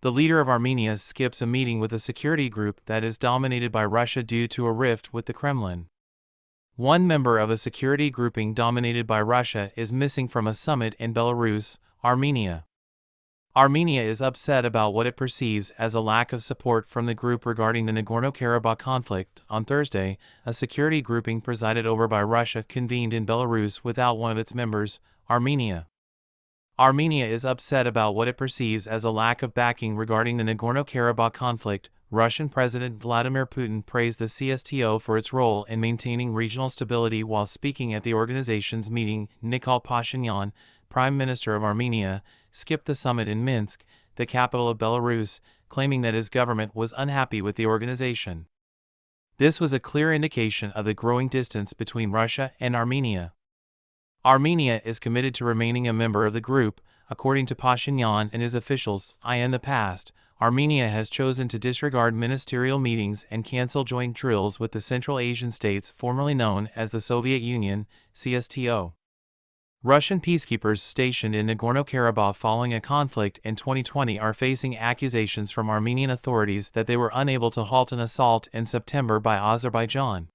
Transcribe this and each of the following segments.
The leader of Armenia skips a meeting with a security group that is dominated by Russia due to a rift with the Kremlin. One member of a security grouping dominated by Russia is missing from a summit in Belarus, Armenia. Armenia is upset about what it perceives as a lack of support from the group regarding the Nagorno-Karabakh conflict. On Thursday, a security grouping presided over by Russia convened in Belarus without one of its members, Armenia. Armenia is upset about what it perceives as a lack of backing regarding the Nagorno-Karabakh conflict. Russian President Vladimir Putin praised the CSTO for its role in maintaining regional stability while speaking at the organization's meeting. Nikol Pashinyan, Prime Minister of Armenia, skipped the summit in Minsk, the capital of Belarus, claiming that his government was unhappy with the organization. This was a clear indication of the growing distance between Russia and Armenia. Armenia is committed to remaining a member of the group, according to Pashinyan and his officials. In the past, Armenia has chosen to disregard ministerial meetings and cancel joint drills with the Central Asian states formerly known as the Soviet Union, CSTO. Russian peacekeepers stationed in Nagorno-Karabakh following a conflict in 2020 are facing accusations from Armenian authorities that they were unable to halt an assault in September by Azerbaijan.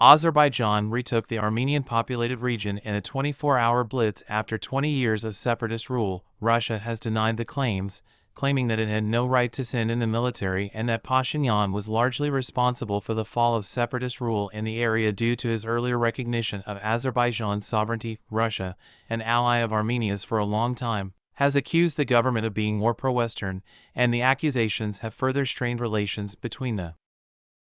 Azerbaijan retook the Armenian-populated region in a 24-hour blitz after 20 years of separatist rule. Russia has denied the claims, claiming that it had no right to send in the military and that Pashinyan was largely responsible for the fall of separatist rule in the area due to his earlier recognition of Azerbaijan's sovereignty. Russia, an ally of Armenia's for a long time, has accused the government of being more pro-Western, and the accusations have further strained relations between the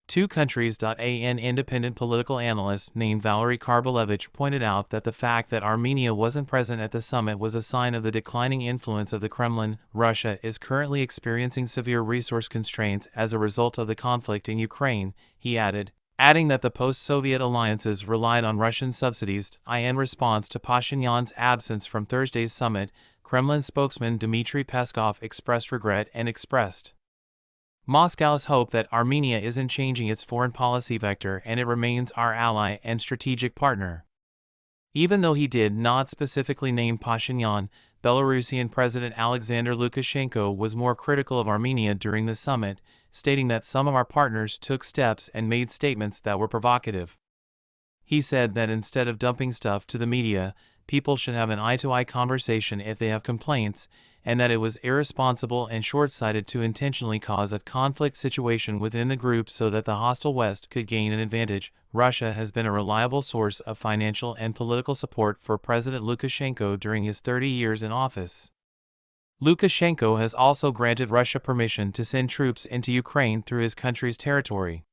two countries. An independent political analyst named Valery Karbalevich pointed out that the fact that Armenia wasn't present at the summit was a sign of the declining influence of the Kremlin. Russia is currently experiencing severe resource constraints as a result of the conflict in Ukraine, he added, adding that the post-Soviet alliances relied on Russian subsidies. In response to Pashinyan's absence from Thursday's summit, Kremlin spokesman Dmitry Peskov expressed regret and expressed Moscow's hope that Armenia isn't changing its foreign policy vector and it remains our ally and strategic partner. Even though he did not specifically name Pashinyan, Belarusian President Alexander Lukashenko was more critical of Armenia during the summit, stating that some of our partners took steps and made statements that were provocative. He said that instead of dumping stuff to the media, people should have an eye-to-eye conversation if they have complaints, and that it was irresponsible and short-sighted to intentionally cause a conflict situation within the group so that the hostile West could gain an advantage. Russia has been a reliable source of financial and political support for President Lukashenko during his 30 years in office. Lukashenko has also granted Russia permission to send troops into Ukraine through his country's territory.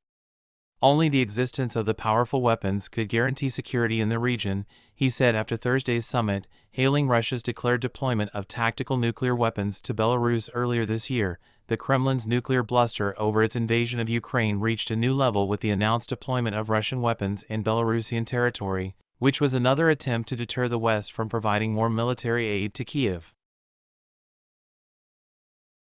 Only the existence of the powerful weapons could guarantee security in the region, he said after Thursday's summit, hailing Russia's declared deployment of tactical nuclear weapons to Belarus earlier this year. The Kremlin's nuclear bluster over its invasion of Ukraine reached a new level with the announced deployment of Russian weapons in Belarusian territory, which was another attempt to deter the West from providing more military aid to Kyiv.